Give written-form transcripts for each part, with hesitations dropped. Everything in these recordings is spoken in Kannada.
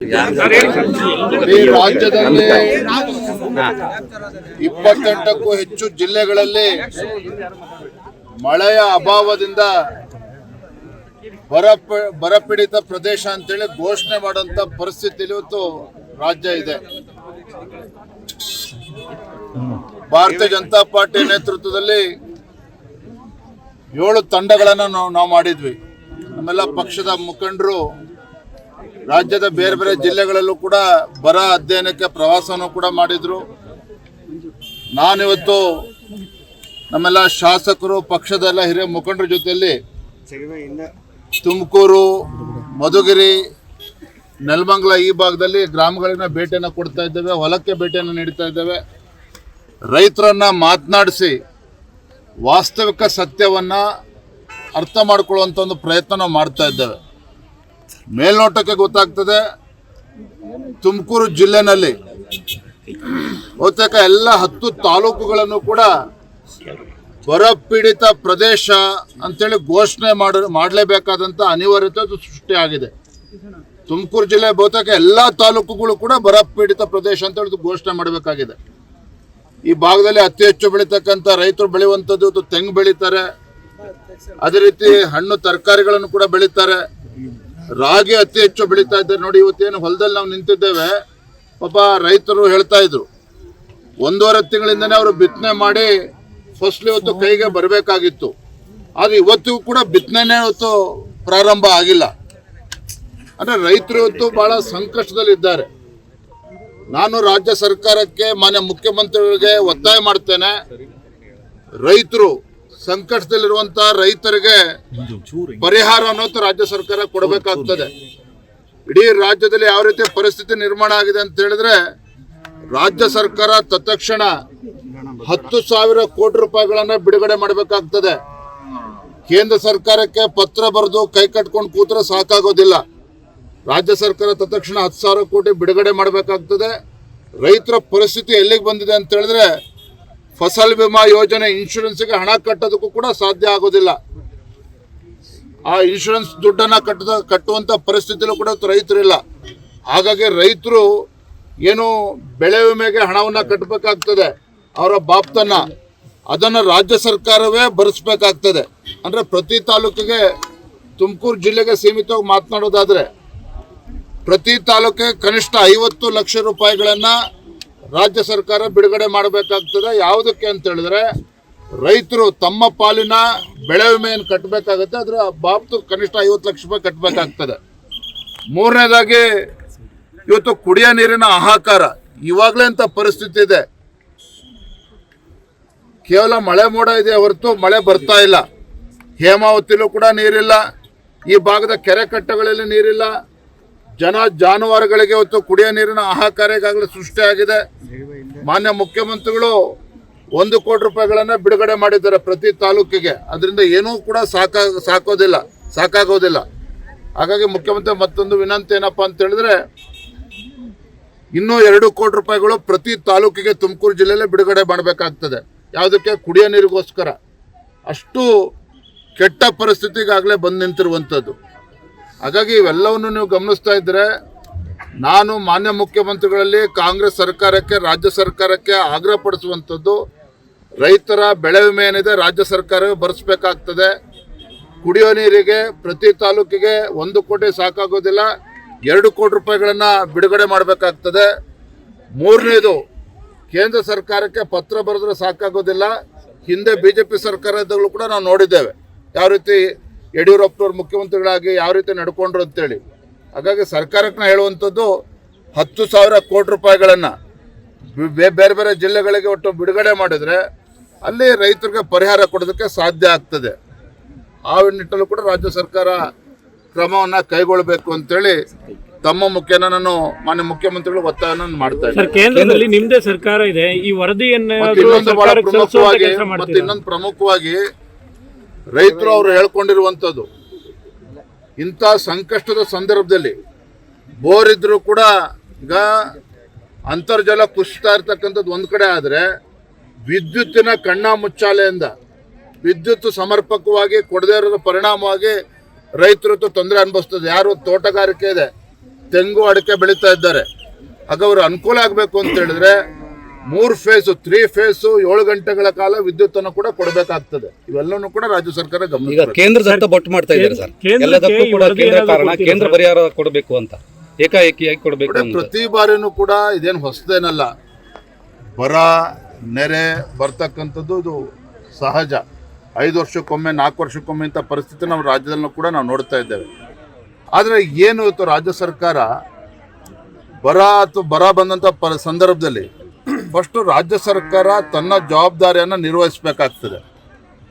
ಈ ರಾಜ್ಯದಲ್ಲಿ 28ಕ್ಕೂ ಹೆಚ್ಚು ಜಿಲ್ಲೆಗಳಲ್ಲಿ ಮಳೆಯ ಅಭಾವದಿಂದ ಬರಪೀಡಿತ ಪ್ರದೇಶ ಅಂತೇಳಿ ಘೋಷಣೆ ಮಾಡುವಂತ ಪರಿಸ್ಥಿತಿಯಲ್ಲಿ ಇವತ್ತು ರಾಜ್ಯ ಇದೆ. ಭಾರತೀಯ ಜನತಾ ಪಾರ್ಟಿ ನೇತೃತ್ವದಲ್ಲಿ 7 ತಂಡಗಳನ್ನು ನಾವು ಮಾಡಿದ್ವಿ. ನಮ್ಮೆಲ್ಲ ಪಕ್ಷದ ಮುಖಂಡರು ರಾಜ್ಯದ ಬೇರೆ ಬೇರೆ ಜಿಲ್ಲೆಗಳಲ್ಲೂ ಕೂಡ ಬರ ಅಧ್ಯಯನಕ್ಕೆ ಪ್ರವಾಸನೂ ಕೂಡ ಮಾಡಿದ್ರು. ನಾನಿವತ್ತು ನಮ್ಮೆಲ್ಲ ಶಾಸಕರು ಪಕ್ಷದೆಲ್ಲ ಹಿರಿಯ ಮುಖಂಡರ ಜೊತೆಯಲ್ಲಿ ತುಮಕೂರು, ಮಧುಗಿರಿ, ನೆಲಮಂಗಲ ಈ ಭಾಗದಲ್ಲಿ ಗ್ರಾಮಗಳಿನ ಭೇಟಿಯನ್ನು ಕೊಡ್ತಾ ಇದ್ದೇವೆ, ಹೊಲಕ್ಕೆ ಭೇಟಿಯನ್ನು ನೀಡ್ತಾ ಇದ್ದೇವೆ. ರೈತರನ್ನ ಮಾತನಾಡಿಸಿ ವಾಸ್ತವಿಕ ಸತ್ಯವನ್ನು ಅರ್ಥ ಮಾಡಿಕೊಳ್ಳುವಂಥ ಒಂದು ಪ್ರಯತ್ನ ಮಾಡ್ತಾ ಇದ್ದೇವೆ. ಮೇಲ್ನೋಟಕ್ಕೆ ಗೊತ್ತಾಗ್ತದೆ, ತುಮಕೂರು ಜಿಲ್ಲೆನಲ್ಲಿ ಬಹುತೇಕ ಎಲ್ಲ 10 ತಾಲೂಕುಗಳನ್ನು ಕೂಡ ಬರಪೀಡಿತ ಪ್ರದೇಶ ಅಂತೇಳಿ ಘೋಷಣೆ ಮಾಡಲೇಬೇಕಾದಂಥ ಅನಿವಾರ್ಯತೆ ಸೃಷ್ಟಿಯಾಗಿದೆ. ತುಮಕೂರು ಜಿಲ್ಲೆ ಬಹುತೇಕ ಎಲ್ಲ ತಾಲೂಕುಗಳು ಕೂಡ ಬರಪೀಡಿತ ಪ್ರದೇಶ ಅಂತ ಹೇಳಿ ಘೋಷಣೆ ಮಾಡಬೇಕಾಗಿದೆ. ಈ ಭಾಗದಲ್ಲಿ ಅತಿ ಹೆಚ್ಚು ಬೆಳೀತಕ್ಕಂಥ ರೈತರು ಬೆಳೆಯುವಂಥದ್ದು ತೆಂಗು ಬೆಳೀತಾರೆ, ಅದೇ ರೀತಿ ಹಣ್ಣು ತರಕಾರಿಗಳನ್ನು ಕೂಡ ಬೆಳೀತಾರೆ, ರಾಗಿ ಅತಿ ಹೆಚ್ಚು ಬೆಳೀತಾ ಇದ್ದಾರೆ. ನೋಡಿ, ಇವತ್ತೇನು ಹೊಲದಲ್ಲಿ ನಾವು ನಿಂತಿದ್ದೇವೆ, ಪಾಪ ರೈತರು ಹೇಳ್ತಾ ಇದ್ರು 1.5 ತಿಂಗಳಿಂದನೇ ಅವರು ಬಿತ್ತನೆ ಮಾಡಿ ಫಸಲು ಇವತ್ತು ಕೈಗೆ ಬರಬೇಕಾಗಿತ್ತು. ಆದರೆ ಇವತ್ತಿಗೂ ಕೂಡ ಬಿತ್ತನೆ ಇವತ್ತು ಪ್ರಾರಂಭ ಆಗಿಲ್ಲ. ಅಂದರೆ ರೈತರು ಇವತ್ತು ಬಹಳ ಸಂಕಷ್ಟದಲ್ಲಿದ್ದಾರೆ. ನಾನು ರಾಜ್ಯ ಸರ್ಕಾರಕ್ಕೆ, ಮಾನ್ಯ ಮುಖ್ಯಮಂತ್ರಿಗಳಿಗೆ ಒತ್ತಾಯ ಮಾಡ್ತೇನೆ, ರೈತರು ಸಂಕಷ್ಟದಲ್ಲಿರುವಂತಹ ರೈತರಿಗೆ ಪರಿಹಾರ ಅನ್ನೋದು ರಾಜ್ಯ ಸರ್ಕಾರ ಕೊಡಬೇಕಾಗ್ತದೆ. ಇಡೀ ರಾಜ್ಯದಲ್ಲಿ ಯಾವ ರೀತಿ ಪರಿಸ್ಥಿತಿ ನಿರ್ಮಾಣ ಆಗಿದೆ ಅಂತ ಹೇಳಿದ್ರೆ, ರಾಜ್ಯ ಸರ್ಕಾರ ತತ್ಕ್ಷಣ 10,000 ಕೋಟಿ ರೂಪಾಯಿಗಳನ್ನ ಬಿಡುಗಡೆ ಮಾಡಬೇಕಾಗ್ತದೆ. ಕೇಂದ್ರ ಸರ್ಕಾರಕ್ಕೆ ಪತ್ರ ಬರೆದು ಕೈ ಕಟ್ಕೊಂಡು ಕೂತ್ರೆ ಸಾಕಾಗೋದಿಲ್ಲ. ರಾಜ್ಯ ಸರ್ಕಾರ ತತ್ಕ್ಷಣ 10,000 ಕೋಟಿ ಬಿಡುಗಡೆ ಮಾಡಬೇಕಾಗ್ತದೆ. ರೈತರ ಪರಿಸ್ಥಿತಿ ಎಲ್ಲಿಗೆ ಬಂದಿದೆ ಅಂತ ಹೇಳಿದ್ರೆ, ಫಸಲ್ ವಿಮಾ ಯೋಜನೆ ಇನ್ಶೂರೆನ್ಸ್ಗೆ ಹಣ ಕಟ್ಟೋದಕ್ಕೂ ಕೂಡ ಸಾಧ್ಯ ಆಗೋದಿಲ್ಲ. ಆ ಇನ್ಶೂರೆನ್ಸ್ ದುಡ್ಡನ್ನು ಕಟ್ಟುವಂಥ ಪರಿಸ್ಥಿತಿಯಲ್ಲೂ ಕೂಡ ರೈತರಿಲ್ಲ. ಹಾಗಾಗಿ ರೈತರು ಏನು ಬೆಳೆ ವಿಮೆಗೆ ಹಣವನ್ನು ಕಟ್ಟಬೇಕಾಗ್ತದೆ, ಅವರ ಬಾಪ್ತನ್ನ ಅದನ್ನು ರಾಜ್ಯ ಸರ್ಕಾರವೇ ಭರಿಸಬೇಕಾಗ್ತದೆ. ಅಂದರೆ ಪ್ರತಿ ತಾಲೂಕಿಗೆ, ತುಮಕೂರು ಜಿಲ್ಲೆಗೆ ಸೀಮಿತವಾಗಿ ಮಾತನಾಡೋದಾದರೆ, ಪ್ರತಿ ತಾಲೂಕಿಗೆ ಕನಿಷ್ಠ 50 ಲಕ್ಷ ರೂಪಾಯಿಗಳನ್ನು ರಾಜ್ಯ ಸರ್ಕಾರ ಬಿಡುಗಡೆ ಮಾಡಬೇಕಾಗ್ತದೆ. ಯಾವುದಕ್ಕೆ ಅಂತ ಹೇಳಿದ್ರೆ, ರೈತರು ತಮ್ಮ ಪಾಲಿನ ಬೆಳೆ ವಿಮೆಯನ್ನು ಕಟ್ಟಬೇಕಾಗುತ್ತೆ, ಅದರ ಬಾಬ್ತು ಕನಿಷ್ಠ 50 ಲಕ್ಷ ರೂಪಾಯಿ ಕಟ್ಟಬೇಕಾಗ್ತದೆ. ಮೂರನೇದಾಗಿ, ಇವತ್ತು ಕುಡಿಯೋ ನೀರಿನ ಹಾಹಾಕಾರ ಇವಾಗಲೇ ಅಂತ ಪರಿಸ್ಥಿತಿ ಇದೆ. ಕೇವಲ ಮಳೆ ಮೋಡ ಇದೆ ಹೊರತು ಮಳೆ ಬರ್ತಾ ಇಲ್ಲ. ಹೇಮಾವತಿಲೂ ಕೂಡ ನೀರಿಲ್ಲ, ಈ ಭಾಗದ ಕೆರೆ ಕಟ್ಟೆಗಳಲ್ಲಿ ನೀರಿಲ್ಲ. ಜಾನುವಾರುಗಳಿಗೆ ಇವತ್ತು ಕುಡಿಯೋ ನೀರಿನ ಹಾಹಾಕಾರ ಈಗಾಗಲೇ ಸೃಷ್ಟಿಯಾಗಿದೆ. ಮಾನ್ಯ ಮುಖ್ಯಮಂತ್ರಿಗಳು 1 ಕೋಟಿ ರೂಪಾಯಿಗಳನ್ನು ಬಿಡುಗಡೆ ಮಾಡಿದ್ದಾರೆ ಪ್ರತಿ ತಾಲೂಕಿಗೆ. ಅದರಿಂದ ಏನೂ ಕೂಡ ಸಾಕಾಗೋದಿಲ್ಲ. ಹಾಗಾಗಿ ಮುಖ್ಯಮಂತ್ರಿ ಮತ್ತೊಂದು ವಿನಂತಿ ಏನಪ್ಪ ಅಂತ ಹೇಳಿದ್ರೆ, ಇನ್ನೂ 2 ಕೋಟಿ ರೂಪಾಯಿಗಳು ಪ್ರತಿ ತಾಲೂಕಿಗೆ ತುಮಕೂರು ಜಿಲ್ಲೆಯಲ್ಲೇ ಬಿಡುಗಡೆ ಮಾಡಬೇಕಾಗ್ತದೆ. ಯಾವುದಕ್ಕೆ? ಕುಡಿಯೋ ನೀರಿಗೋಸ್ಕರ. ಅಷ್ಟು ಕೆಟ್ಟ ಪರಿಸ್ಥಿತಿಗಾಗಲೇ ಬಂದು ನಿಂತಿರುವಂಥದ್ದು. ಹಾಗಾಗಿ ಇವೆಲ್ಲವನ್ನು ನೀವು ಗಮನಿಸ್ತಾ ಇದ್ದರೆ, ನಾನು ಮಾನ್ಯ ಮುಖ್ಯಮಂತ್ರಿಗಳಲ್ಲಿ ಕಾಂಗ್ರೆಸ್ ಸರ್ಕಾರಕ್ಕೆ, ರಾಜ್ಯ ಸರ್ಕಾರಕ್ಕೆ ಆಗ್ರಹಪಡಿಸುವಂಥದ್ದು, ರೈತರ ಬೆಳೆ ವಿಮೆ ಏನಿದೆ ರಾಜ್ಯ ಸರ್ಕಾರವೇ ಭರಿಸಬೇಕಾಗ್ತದೆ. ಕುಡಿಯೋ ನೀರಿಗೆ ಪ್ರತಿ ತಾಲೂಕಿಗೆ 1 ಕೋಟಿ ಸಾಕಾಗೋದಿಲ್ಲ, 2 ಕೋಟಿ ರೂಪಾಯಿಗಳನ್ನು ಬಿಡುಗಡೆ ಮಾಡಬೇಕಾಗ್ತದೆ. ಮೂರನೇದು, ಕೇಂದ್ರ ಸರ್ಕಾರಕ್ಕೆ ಪತ್ರ ಬರೆದ್ರೆ ಸಾಕಾಗೋದಿಲ್ಲ. ಹಿಂದೆ BJP ಸರ್ಕಾರದಾಗಲೂ ಕೂಡ ನಾವು ನೋಡಿದ್ದೇವೆ ಯಾವ ರೀತಿ ಯಡಿಯೂರಪ್ಪನವ್ರು ಮುಖ್ಯಮಂತ್ರಿಗಳಾಗಿ ಯಾವ ರೀತಿ ನಡ್ಕೊಂಡ್ರು ಅಂತೇಳಿ. ಹಾಗಾಗಿ ಸರ್ಕಾರಕ್ಕೆ ಹೇಳುವಂಥದ್ದು, 10,000 ಕೋಟಿ ರೂಪಾಯಿಗಳನ್ನು ಬೇರೆ ಬೇರೆ ಜಿಲ್ಲೆಗಳಿಗೆ ಒಟ್ಟು ಬಿಡುಗಡೆ ಮಾಡಿದರೆ ಅಲ್ಲಿ ರೈತರಿಗೆ ಪರಿಹಾರ ಕೊಡೋದಕ್ಕೆ ಸಾಧ್ಯ ಆಗ್ತದೆ. ಆ ನಿಟ್ಟಲ್ಲೂ ಕೂಡ ರಾಜ್ಯ ಸರ್ಕಾರ ಕ್ರಮವನ್ನು ಕೈಗೊಳ್ಳಬೇಕು ಅಂತೇಳಿ ತಮ್ಮ ಮುಖ್ಯನ ನಾನು ಮಾನ್ಯ ಮುಖ್ಯಮಂತ್ರಿಗಳು ಒತ್ತಾಯವನ್ನು ಮಾಡ್ತಾ ಇದ್ದಾರೆ. ಕೇಂದ್ರದಲ್ಲಿ ನಿಮ್ಮದೇ ಸರ್ಕಾರ ಇದೆ, ಈ ವರದಿಯನ್ನು ಇನ್ನೊಂದು ಪ್ರಮುಖವಾಗಿ ರೈತರು ಅವರು ಹೇಳ್ಕೊಂಡಿರುವಂಥದ್ದು, ಇಂಥ ಸಂಕಷ್ಟದ ಸಂದರ್ಭದಲ್ಲಿ ಬೋರ್ ಇದ್ರೂ ಕೂಡ ಈಗ ಅಂತರ್ಜಲ ಕುಸಿತಾ ಇರ್ತಕ್ಕಂಥದ್ದು ಒಂದು ಕಡೆ ಆದರೆ, ವಿದ್ಯುತ್ತಿನ ಕಣ್ಣ ಮುಚ್ಚಾಲೆಯಿಂದ ವಿದ್ಯುತ್ ಸಮರ್ಪಕವಾಗಿ ಕೊಡದೇ ಇರೋದ್ರ ಪರಿಣಾಮವಾಗಿ ರೈತರು ತೊಂದರೆ ಅನುಭವಿಸ್ತದೆ. ಯಾರು ತೋಟಗಾರಿಕೆ ಇದೆ ತೆಂಗು ಅಡಿಕೆ ಬೆಳೀತಾ ಇದ್ದಾರೆ. ಆಗ ಅವರು ಅನುಕೂಲ ಆಗಬೇಕು ಅಂತ ಹೇಳಿದ್ರೆ 3 ಫೇಸು 3 ಫೇಸು 7 ಗಂಟೆಗಳ ಕಾಲ ವಿದ್ಯುತ್ತನ್ನು ಕೂಡ ಕೊಡಬೇಕಾಗ್ತದೆ. ಇವೆಲ್ಲವೂ ಕೂಡ ರಾಜ್ಯ ಸರ್ಕಾರ ಈಗ ಗಮನ ಕೇಂದ್ರದತ್ತ ಬೊಟ್ಟು ಮಾಡ್ತಾ ಇದ್ದಾರೆ ಸರ್. ಎಲ್ಲದಕ್ಕೂ ಕೂಡ ಕೇಂದ್ರ ಕಾರಣ, ಕೇಂದ್ರ ಪರಿಹಾರ ಕೊಡಬೇಕು ಅಂತ ಏಕಾಏಕಿಯಾಗಿ ಕೊಡಬೇಕು ಅಂತ. ಪ್ರತಿ ಬಾರಿನೂ ಕೂಡ ಇದೇನು ಹೊಸದೇನಲ್ಲ. ಬರ ನೆರೆ ಬರ್ತಕ್ಕಂಥದ್ದು ಇದು ಸಹಜ. 5 ವರ್ಷಕ್ಕೊಮ್ಮೆ 4 ವರ್ಷಕ್ಕೊಮ್ಮೆ ಇಂಥ ಪರಿಸ್ಥಿತಿ ನಮ್ಮ ರಾಜ್ಯದಲ್ಲೂ ಕೂಡ ನಾವು ನೋಡ್ತಾ ಇದ್ದೇವೆ. ಆದರೆ ಏನು ಇವತ್ತು ರಾಜ್ಯ ಸರ್ಕಾರ ಬರ ಬಂದಂಥ ಸಂದರ್ಭದಲ್ಲಿ ಫಸ್ಟು ರಾಜ್ಯ ಸರ್ಕಾರ ತನ್ನ ಜವಾಬ್ದಾರಿಯನ್ನು ನಿರ್ವಹಿಸಬೇಕಾಗ್ತದೆ.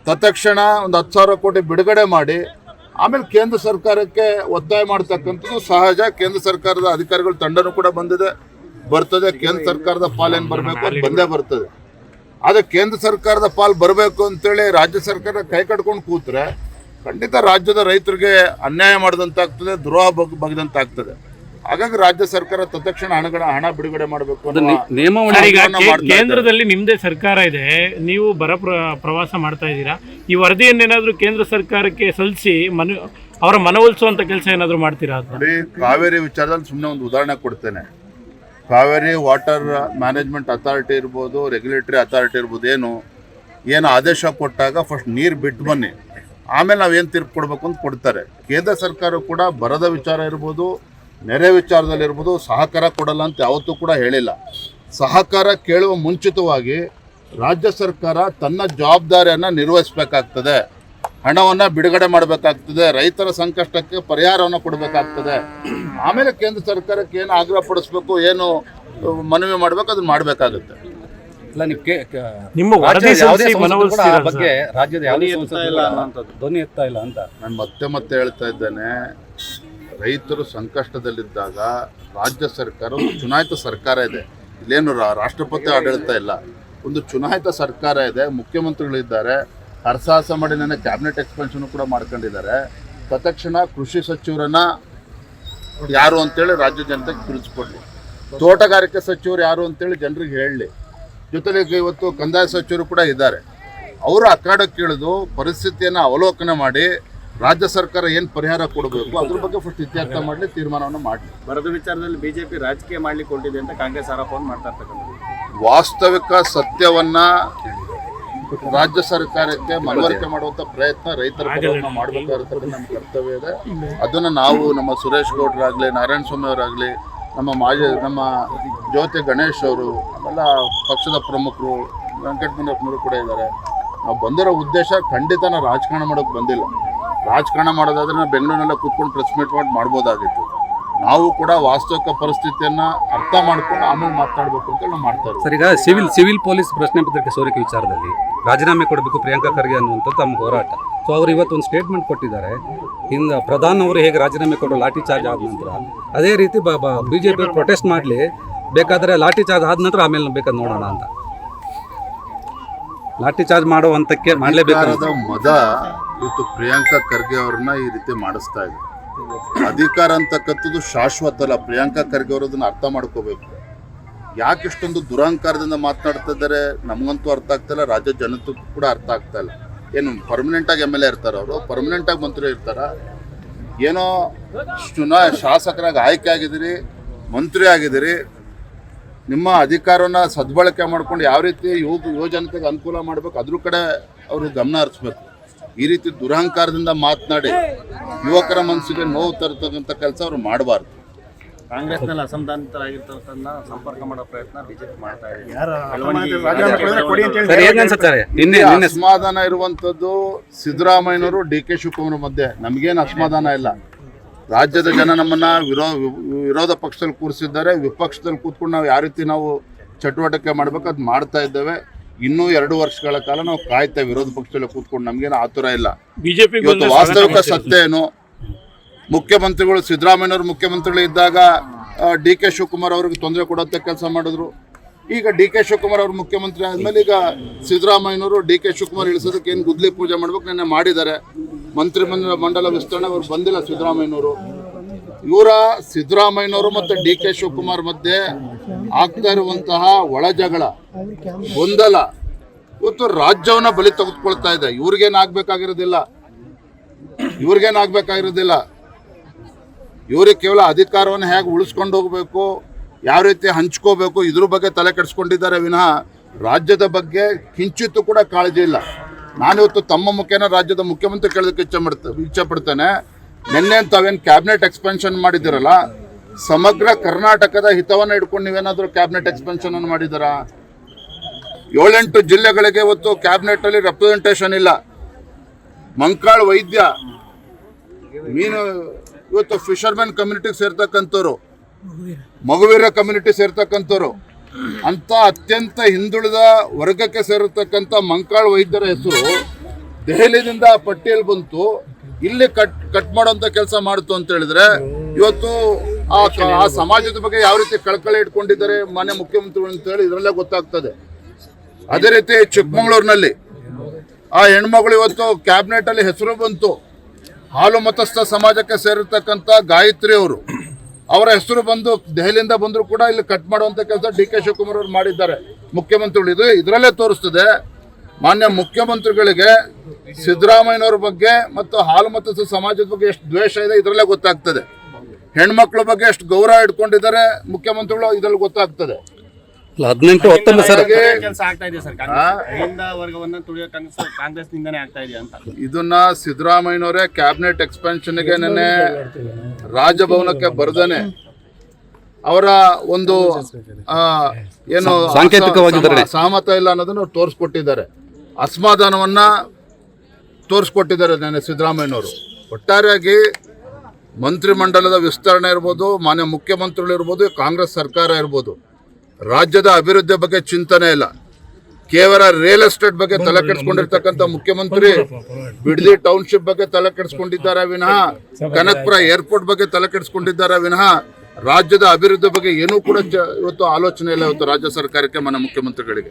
ತತ್ಕ್ಷಣ ಒಂದು 10,000 ಕೋಟಿ ಬಿಡುಗಡೆ ಮಾಡಿ ಆಮೇಲೆ ಕೇಂದ್ರ ಸರ್ಕಾರಕ್ಕೆ ಒತ್ತಾಯ ಮಾಡ್ತಕ್ಕಂಥದ್ದು ಸಹಜ. ಕೇಂದ್ರ ಸರ್ಕಾರದ ಅಧಿಕಾರಿಗಳ ತಂಡನೂ ಕೂಡ ಬರ್ತದೆ. ಕೇಂದ್ರ ಸರ್ಕಾರದ ಪಾಲೇನು ಬರಬೇಕು ಅದು ಬಂದೇ ಬರ್ತದೆ. ಆದರೆ ಕೇಂದ್ರ ಸರ್ಕಾರದ ಪಾಲು ಬರಬೇಕು ಅಂತೇಳಿ ರಾಜ್ಯ ಸರ್ಕಾರ ಕೈ ಕಟ್ಕೊಂಡು ಕೂತ್ರೆ ಖಂಡಿತ ರಾಜ್ಯದ ರೈತರಿಗೆ ಅನ್ಯಾಯ ಮಾಡಿದಂತಾಗ್ತದೆ, ದ್ರೋಹ ಬಗೆದಂತಾಗ್ತದೆ. ಹಾಗಾಗಿ ರಾಜ್ಯ ಸರ್ಕಾರ ತತ್ಕ್ಷಣ ಹಣ ಬಿಡುಗಡೆ ಮಾಡಬೇಕು. ಕೇಂದ್ರದಲ್ಲಿ ನಿಮ್ದೇ ಸರ್ಕಾರ ಇದೆ, ನೀವು ಬರ ಪ್ರವಾಸ ಮಾಡ್ತಾ ಇದ್ದೀರಾ. ಈ ವರದಿಯನ್ನೇನಾದ್ರೂ ಕೇಂದ್ರ ಸರ್ಕಾರಕ್ಕೆ ಸಲ್ಲಿಸಿ ಅವರ ಮನವೊಲಿಸುವಂತ ಕೆಲಸ ಏನಾದ್ರು ಮಾಡ್ತೀರಾ? ನೋಡಿ, ಕಾವೇರಿ ವಿಚಾರದಲ್ಲಿ ಸುಮ್ಮನೆ ಒಂದು ಉದಾಹರಣೆ ಕೊಡ್ತೇನೆ. ಕಾವೇರಿ ವಾಟರ್ ಮ್ಯಾನೇಜ್ಮೆಂಟ್ ಅಥಾರಿಟಿ ಇರ್ಬೋದು, ರೆಗ್ಯುಲೇಟರಿ ಅಥಾರಿಟಿ ಇರ್ಬೋದು, ಏನು ಆದೇಶ ಕೊಟ್ಟಾಗ ಫಸ್ಟ್ ನೀರು ಬಿಟ್ಟು ಬನ್ನಿ, ಆಮೇಲೆ ನಾವೇನು ತೀರ್ಪು ಕೊಡಬೇಕು ಅಂತ ಕೊಡ್ತಾರೆ. ಕೇಂದ್ರ ಸರ್ಕಾರ ಕೂಡ ಬರದ ವಿಚಾರ ಇರ್ಬೋದು, ನೆರೆ ವಿಚಾರದಲ್ಲಿರ್ಬೋದು ಸಹಕಾರ ಕೊಡಲ್ಲ ಅಂತ ಯಾವತ್ತೂ ಕೂಡ ಹೇಳಿಲ್ಲ. ಸಹಕಾರ ಕೇಳುವ ಮುಂಚಿತವಾಗಿ ರಾಜ್ಯ ಸರ್ಕಾರ ತನ್ನ ಜವಾಬ್ದಾರಿಯನ್ನು ನಿರ್ವಹಿಸಬೇಕಾಗ್ತದೆ. ಹಣವನ್ನು ಬಿಡುಗಡೆ ಮಾಡಬೇಕಾಗ್ತದೆ. ರೈತರ ಸಂಕಷ್ಟಕ್ಕೆ ಪರಿಹಾರವನ್ನು ಕೊಡಬೇಕಾಗ್ತದೆ. ಆಮೇಲೆ ಕೇಂದ್ರ ಸರ್ಕಾರಕ್ಕೆ ಏನು ಆಗ್ರಹ ಪಡಿಸ್ಬೇಕು, ಏನು ಮನವಿ ಮಾಡಬೇಕು ಅದನ್ನು ಮಾಡಬೇಕಾಗುತ್ತೆ. ನಿಮ್ಮ ಬಗ್ಗೆ ರಾಜ್ಯದ ಧ್ವನಿ ಎತ್ತಾ ಇಲ್ಲ ಅಂತ ನಾನು ಮತ್ತೆ ಹೇಳ್ತಾ ಇದ್ದೇನೆ. ರೈತರು ಸಂಕಷ್ಟದಲ್ಲಿದ್ದಾಗ ರಾಜ್ಯ ಸರ್ಕಾರ ಒಂದು ಚುನಾಯಿತ ಸರ್ಕಾರ ಇದೆ. ಇಲ್ಲೇನು ರಾಷ್ಟ್ರಪತಿ ಆಡಳಿತ ಇಲ್ಲ, ಒಂದು ಚುನಾಯಿತ ಸರ್ಕಾರ ಇದೆ. ಮುಖ್ಯಮಂತ್ರಿಗಳಿದ್ದಾರೆ, ಹರಸಾಹಸ ಮಾಡಿ ನನ್ನ ಕ್ಯಾಬಿನೆಟ್ ಎಕ್ಸ್ಪೆನ್ಷನ್ ಕೂಡ ಮಾಡ್ಕೊಂಡಿದ್ದಾರೆ. ತತ್ಕ್ಷಣ ಕೃಷಿ ಸಚಿವರನ್ನ ಯಾರು ಅಂತೇಳಿ ರಾಜ್ಯ ಜನತೆಗೆ ತಿಳಿಸ್ಕೊಡ್ಲಿ, ತೋಟಗಾರಿಕೆ ಸಚಿವರು ಯಾರು ಅಂತೇಳಿ ಜನರಿಗೆ ಹೇಳಲಿ. ಜೊತೆಗೆ ಇವತ್ತು ಕಂದಾಯ ಸಚಿವರು ಕೂಡ ಇದ್ದಾರೆ. ಅವರು ಅಖಾಡಕ್ಕೆ ಇಳಿದು ಪರಿಸ್ಥಿತಿಯನ್ನು ಅವಲೋಕನ ಮಾಡಿ ರಾಜ್ಯ ಸರ್ಕಾರ ಏನು ಪರಿಹಾರ ಕೊಡಬೇಕು ಅದ್ರ ಬಗ್ಗೆ ಫಸ್ಟ್ ಇತ್ಯರ್ಥ ಮಾಡಲಿ, ತೀರ್ಮಾನವನ್ನು ಮಾಡಲಿ. ಬರದ ವಿಚಾರದಲ್ಲಿ ಬಿಜೆಪಿ ರಾಜಕೀಯ ಮಾಡ್ಲಿಕ್ಕೆ ಹೊರಟಿದೆ ಅಂತ ಕಾಂಗ್ರೆಸ್ ಆರೋಪವನ್ನು ಮಾಡ್ತಾ ಇರ್ತಕ್ಕಂಥದ್ದು. ವಾಸ್ತವಿಕ ಸತ್ಯವನ್ನ ರಾಜ್ಯ ಸರ್ಕಾರಕ್ಕೆ ಮನವರಿಕೆ ಮಾಡುವಂತ ಪ್ರಯತ್ನ ರೈತರ ಪರವಾಗಿ ಮಾಡಬೇಕಾಗಿರ್ತಕ್ಕಂಥ ನಮ್ಮ ಕರ್ತವ್ಯ ಇದೆ. ಅದನ್ನು ನಾವು ನಮ್ಮ ಸುರೇಶ್ ಗೌಡ್ರಾಗಲಿ, ನಾರಾಯಣ ಸ್ವಾಮಿ ಅವರಾಗಲಿ, ನಮ್ಮ ಜ್ಯೋತಿ ಗಣೇಶ್ ಅವರು, ಆಮೇಲೆ ಪಕ್ಷದ ಪ್ರಮುಖರು ವೆಂಕಟಮುನಿಯಪ್ಪನವರು ಕೂಡ ಇದ್ದಾರೆ. ನಾವು ಬಂದಿರೋ ಉದ್ದೇಶ ಖಂಡಿತ ನಾವು ರಾಜಕಾರಣ ಮಾಡೋಕ್ಕೆ ಬಂದಿಲ್ಲ. ರಾಜಕಾರಣ ಮಾಡೋದಾದ್ರೆ ನಾವು ಬೆಂಗಳೂರಿನಲ್ಲೇ ಕೂತ್ಕೊಂಡು ಪ್ರೆಸ್ ಮೀಟ್ ಮಾಡಬಹುದಾಗಿತ್ತು. ನಾವು ಕೂಡ ವಾಸ್ತವಿಕ ಪರಿಸ್ಥಿತಿಯನ್ನು ಅರ್ಥ ಮಾಡ್ಕೊಂಡು ಆಮೇಲೆ ಮಾತನಾಡಬೇಕು ಅಂತ ನಾವು ಮಾಡ್ತಾ ಇದ್ದೀವಿ. ಸರ್, ಈಗ ಸಿವಿಲ್ ಪೊಲೀಸ್ ಪ್ರಶ್ನೆ ಪತ್ರಿಕೆ ಸೋರಿಕೆ ವಿಚಾರದಲ್ಲಿ ರಾಜೀನಾಮೆ ಕೊಡಬೇಕು ಪ್ರಿಯಾಂಕಾ ಖರ್ಗೆ ಅನ್ನುವಂಥದ್ದು ತಮ್ಮ ಹೋರಾಟ. ಸೊ ಅವರು ಇವತ್ತು ಒಂದು ಸ್ಟೇಟ್ಮೆಂಟ್ ಕೊಟ್ಟಿದ್ದಾರೆ. ಇನ್ನು ಪ್ರಧಾನ್ ಅವರು ಹೇಗೆ ರಾಜೀನಾಮೆ ಕೊಡೋ ಲಾಠಿ ಚಾರ್ಜ್ ಆದ ನಂತರ ಅದೇ ರೀತಿ ಬಿಜೆಪಿ ಪ್ರೊಟೆಸ್ಟ್ ಮಾಡಲಿ, ಬೇಕಾದರೆ ಲಾಠಿ ಚಾರ್ಜ್ ಆದ ನಂತರ ಆಮೇಲೆ ಬೇಕಾದ್ರೆ ನೋಡೋಣ ಅಂತ. ಲಾಠಿ ಚಾರ್ಜ್ ಮಾಡೋ ಹಂತಕ್ಕೆ ಮಾಡಲೇಬೇಕಾದ ಮದ ಇವತ್ತು ಪ್ರಿಯಾಂಕಾ ಖರ್ಗೆ ಅವ್ರನ್ನ ಈ ರೀತಿ ಮಾಡಿಸ್ತಾ ಇದೆ. ಅಧಿಕಾರ ಅಂತಕ್ಕಂಥದ್ದು ಶಾಶ್ವತ ಅಲ್ಲ. ಪ್ರಿಯಾಂಕಾ ಖರ್ಗೆ ಅವರು ಅದನ್ನು ಅರ್ಥ ಮಾಡ್ಕೋಬೇಕು. ಯಾಕೆ ಇಷ್ಟೊಂದು ದುರಹಂಕಾರದಿಂದ ಮಾತನಾಡ್ತಾ ಇದ್ದಾರೆ ನಮಗಂತೂ ಅರ್ಥ ಆಗ್ತಾ ಇಲ್ಲ, ರಾಜ್ಯ ಜನತೆಗೂ ಕೂಡ ಅರ್ಥ ಆಗ್ತಾ ಇಲ್ಲ. ಏನು ಪರ್ಮನೆಂಟಾಗಿ MLA ಇರ್ತಾರೆ, ಅವರು ಪರ್ಮನೆಂಟಾಗಿ ಮಂತ್ರಿ ಇರ್ತಾರ? ಏನೋ ಶಾಸಕರಾಗಿ ಆಯ್ಕೆ ಆಗಿದ್ದೀರಿ, ಮಂತ್ರಿ ಆಗಿದ್ದೀರಿ, ನಿಮ್ಮ ಅಧಿಕಾರವನ್ನು ಸದ್ಬಳಕೆ ಮಾಡ್ಕೊಂಡು ಯಾವ ರೀತಿ ಯುವ ಜನತೆಗೆ ಅನುಕೂಲ ಮಾಡಬೇಕು ಅದ್ರ ಕಡೆ ಅವರು ಗಮನ ಹರಿಸ್ಬೇಕು. ಈ ರೀತಿ ದುರಹಂಕಾರದಿಂದ ಮಾತನಾಡಿ ಯುವಕರ ಮನಸ್ಸಿಗೆ ನೋವು ತರ್ತಕ್ಕಂಥ ಕೆಲಸ ಅವರು ಮಾಡಬಾರ್ದು. ಕಾಂಗ್ರೆಸ್ನಲ್ಲಿ ಅಸಮಾಧಾನಿತರಾಗಿರ್ತಕ್ಕಂಥ ಸಂಪರ್ಕ ಮಾಡೋ ಪ್ರಯತ್ನ ಬಿಜೆಪಿ ಮಾಡ್ತಾ ಇದೆ. ಅಸಮಾಧಾನ ಇರುವಂತದ್ದು ಸಿದ್ದರಾಮಯ್ಯನವರು DK ಶಿವಕುಮಾರ್ ಮಧ್ಯೆ ನಮಗೇನು ಅಸಮಾಧಾನ ಇಲ್ಲ. ರಾಜ್ಯದ ಜನ ನಮ್ಮನ್ನ ವಿರೋಧ ಪಕ್ಷದಲ್ಲಿ ಕೂರಿಸಿದ್ದಾರೆ. ವಿಪಕ್ಷದಲ್ಲಿ ಕೂತ್ಕೊಂಡು ನಾವು ಯಾವ ರೀತಿ ನಾವು ಚಟುವಟಿಕೆ ಮಾಡ್ಬೇಕು ಅದು ಮಾಡ್ತಾ ಇದ್ದೇವೆ. ಇನ್ನೂ 2 ವರ್ಷಗಳ ಕಾಲ ನಾವು ಕಾಯ್ತೇವೆ ವಿರೋಧ ಪಕ್ಷದಲ್ಲಿ ಕೂತ್ಕೊಂಡು. ನಮಗೇನು ಆತುರ ಇಲ್ಲ. ಬಿಜೆಪಿ ವಾಸ್ತವಿಕ ಸತ್ಯ ಏನು, ಮುಖ್ಯಮಂತ್ರಿಗಳು ಸಿದ್ದರಾಮಯ್ಯನವರು ಮುಖ್ಯಮಂತ್ರಿಗಳು ಇದ್ದಾಗ DK ಶಿವಕುಮಾರ್ ಅವ್ರಿಗೆ ತೊಂದರೆ ಕೊಡುವಂಥ ಕೆಲಸ ಮಾಡಿದ್ರು. ಈಗ DK ಶಿವಕುಮಾರ್ ಅವರು ಮುಖ್ಯಮಂತ್ರಿ ಆದಮೇಲೆ ಈಗ ಸಿದ್ದರಾಮಯ್ಯನವರು DK ಶಿವಕುಮಾರ್ ಇಳಿಸೋದಕ್ಕೆ ಏನು ಗುದ್ಲಿ ಪೂಜೆ ಮಾಡ್ಬೇಕು ನೆನ್ನೆ ಮಾಡಿದ್ದಾರೆ. ಮಂತ್ರಿ ಮಂಡಲ ವಿಸ್ತರಣೆ ಅವ್ರು ಬಂದಿಲ್ಲ ಸಿದ್ದರಾಮಯ್ಯನವರು. ಇವರ ಸಿದ್ದರಾಮಯ್ಯನವರು ಮತ್ತು DK ಶಿವಕುಮಾರ್ ಮಧ್ಯೆ ಆಗ್ತಾ ಇರುವಂತಹ ಒಳ ಜಗಳ, ಗೊಂದಲ ಇವತ್ತು ರಾಜ್ಯವನ್ನ ಬಲಿ ತೆಗೆದುಕೊಳ್ತಾ ಇದೆ. ಇವ್ರಿಗೇನಾಗಬೇಕಾಗಿರೋದಿಲ್ಲ. ಇವರಿಗೆ ಕೇವಲ ಅಧಿಕಾರವನ್ನು ಹೇಗೆ ಉಳಿಸ್ಕೊಂಡು ಹೋಗಬೇಕು, ಯಾವ ರೀತಿ ಹಂಚ್ಕೋಬೇಕು ಇದ್ರ ಬಗ್ಗೆ ತಲೆ ಕೆಡಿಸ್ಕೊಂಡಿದ್ದಾರೆ ವಿನಃ ರಾಜ್ಯದ ಬಗ್ಗೆ ಕಿಂಚಿತ್ತೂ ಕೂಡ ಕಾಳಜಿ ಇಲ್ಲ. ನಾನಿವತ್ತು ತಮ್ಮ ಮುಖೇನ ರಾಜ್ಯದ ಮುಖ್ಯಮಂತ್ರಿ ಕೇಳೋದಕ್ಕೆ ಇಚ್ಛೆ ಪಡ್ತೇನೆ. ನಿನ್ನೆ ತಾವೇನು ಕ್ಯಾಬಿನೆಟ್ ಎಕ್ಸ್ಪೆನ್ಷನ್ ಮಾಡಿದ್ದೀರಲ್ಲ, ಸಮಗ್ರ ಕರ್ನಾಟಕದ ಹಿತವನ್ನು ಇಟ್ಕೊಂಡು ನೀವೇನಾದರೂ ಕ್ಯಾಬಿನೆಟ್ ಎಕ್ಸ್ಪೆನ್ಷನ್ ಅನ್ನು ಮಾಡಿದ್ದೀರಾ? 7-8 ಜಿಲ್ಲೆಗಳಿಗೆ ಇವತ್ತು ಕ್ಯಾಬಿನೆಟ್ ಅಲ್ಲಿ ರೆಪ್ರೆಸೆಂಟೇಷನ್ ಇಲ್ಲ. ಮಂಕಾಳ್ ವೈದ್ಯ ಮೀನು ಇವತ್ತು ಫಿಶರ್ಮನ್ ಕಮ್ಯುನಿಟಿಗೆ ಸೇರ್ತಕ್ಕಂಥವ್ರು, ಮಗುವೀರ ಕಮ್ಯುನಿಟಿ ಸೇರ್ತಕ್ಕಂಥವ್ರು ಅಂತ ಅತ್ಯಂತ ಹಿಂದುಳಿದ ವರ್ಗಕ್ಕೆ ಸೇರಿರ್ತಕ್ಕಂಥ ಮಂಕಾಳ್ ವೈದ್ಯರ ಹೆಸರು ದೆಹಲಿಯಿಂದ ಪಟ್ಟಿಯಲ್ಲಿ ಬಂತು, ಇಲ್ಲಿ ಕಟ್ ಮಾಡುವಂತ ಕೆಲಸ ಮಾಡ್ತು ಅಂತ ಹೇಳಿದ್ರೆ ಇವತ್ತು ಆ ಸಮಾಜದ ಬಗ್ಗೆ ಯಾವ ರೀತಿ ಕಳಕಳಿ ಇಟ್ಕೊಂಡಿದ್ದಾರೆ ಮಾನ್ಯ ಮುಖ್ಯಮಂತ್ರಿಗಳು ಅಂತ ಹೇಳಿ ಇದರಲ್ಲೇ ಗೊತ್ತಾಗ್ತದೆ. ಅದೇ ರೀತಿ ಚಿಕ್ಕಮಗಳೂರಿನಲ್ಲಿ ಆ ಹೆಣ್ಮಗಳು ಇವತ್ತು ಕ್ಯಾಬಿನೆಟ್ ಅಲ್ಲಿ ಹೆಸರು ಬಂತು, ಹಾಲು ಮತಸ್ಥ ಸಮಾಜಕ್ಕೆ ಸೇರಿರ್ತಕ್ಕಂಥ ಗಾಯತ್ರಿ ಅವರು, ಅವರ ಹೆಸರು ಬಂದು ದೆಹಲಿಯಿಂದ ಬಂದರೂ ಕೂಡ ಇಲ್ಲಿ ಕಟ್ ಮಾಡುವಂತ ಕೆಲಸ DK ಶಿವಕುಮಾರ್ ಅವರು ಮಾಡಿದ್ದಾರೆ ಮುಖ್ಯಮಂತ್ರಿಗಳು. ಇದು ಇದರಲ್ಲೇ ತೋರಿಸ್ತದೆ ಮಾನ್ಯ ಮುಖ್ಯಮಂತ್ರಿಗಳಿಗೆ ಸಿದ್ದರಾಮಯ್ಯನವ್ರ ಬಗ್ಗೆ ಮತ್ತು ಹಾಲು ಮತಸ್ಥ ಸಮಾಜದ ಬಗ್ಗೆ ಎಷ್ಟು ದ್ವೇಷ ಇದೆ ಇದರಲ್ಲೇ ಗೊತ್ತಾಗ್ತದೆ. ಹೆಣ್ಮಕ್ಳ ಬಗ್ಗೆ ಎಷ್ಟು ಗೌರವ ಇಟ್ಕೊಂಡಿದ್ದಾರೆ ಮುಖ್ಯಮಂತ್ರಿಗಳು ಇದರಲ್ಲಿ ಗೊತ್ತಾಗ್ತದೆ. 18-19 ಸರ್ ಕೆಲಸ ಆಗ್ತಾ ಇದೆ ಸರ್. ಅಹಿಂದ ವರ್ಗವನ್ನ ತುಳಿಯೋ ಕಾಂಗ್ರೆಸ್ ನಿಂದನೇ ಆಗ್ತಾ ಇದೆ ಅಂತ ಇದನ್ನ ಸಿದ್ದರಾಮಯ್ಯನವರೇ ಕ್ಯಾಬಿನೆಟ್ ಎಕ್ಸ್ಪೆನ್ಷನ್ಗೆ ನೆನ್ನೆ ರಾಜಭವನಕ್ಕೆ ಬರ್ದೇನೆ ಅವರ ಒಂದು ಏನು ಸಾಂಕೇತಿಕವಾಗಿ ಸಹಮತ ಇಲ್ಲ ಅನ್ನೋದನ್ನು ಅವ್ರು ತೋರಿಸ್ಕೊಟ್ಟಿದ್ದಾರೆ, ಅಸಮಾಧಾನವನ್ನ ತೋರಿಸ್ಕೊಟ್ಟಿದ್ದಾರೆ ನೆನ್ನೆ ಸಿದ್ದರಾಮಯ್ಯನವರು. ಒಟ್ಟಾರೆಯಾಗಿ ಮಂತ್ರಿಮಂಡಲದ ವಿಸ್ತರಣೆ ಇರ್ಬೋದು, ಮಾನ್ಯ ಮುಖ್ಯಮಂತ್ರಿಗಳು ಇರ್ಬೋದು, ಕಾಂಗ್ರೆಸ್ ಸರ್ಕಾರ ಇರ್ಬೋದು, ರಾಜ್ಯದ ಅಭಿವೃದ್ಧಿ ಬಗ್ಗೆ ಚಿಂತನೆ ಇಲ್ಲ. ಕೇವಲ ರಿಯಲ್ ಎಸ್ಟೇಟ್ ಬಗ್ಗೆ ತಲೆ ಕೆಡಿಸ್ಕೊಂಡಿರ್ತಕ್ಕಂಥ ಮುಖ್ಯಮಂತ್ರಿ ಬಿಡದಿ ಟೌನ್ಶಿಪ್ ಬಗ್ಗೆ ತಲೆ ಕೆಡಿಸ್ಕೊಂಡಿದ್ದಾರೆ ವಿನಃ ಕನಕಪುರ ಏರ್ಪೋರ್ಟ್ ಬಗ್ಗೆ ತಲೆ ಕೆಡಿಸ್ಕೊಂಡಿದ್ದಾರೆ ವಿನಃ ರಾಜ್ಯದ ಅಭಿವೃದ್ಧಿ ಬಗ್ಗೆ ಏನೂ ಕೂಡ ಇವತ್ತು ಆಲೋಚನೆ ಇಲ್ಲ ಇವತ್ತು ರಾಜ್ಯ ಸರ್ಕಾರಕ್ಕೆ, ಮಾನ್ಯ ಮುಖ್ಯಮಂತ್ರಿಗಳಿಗೆ.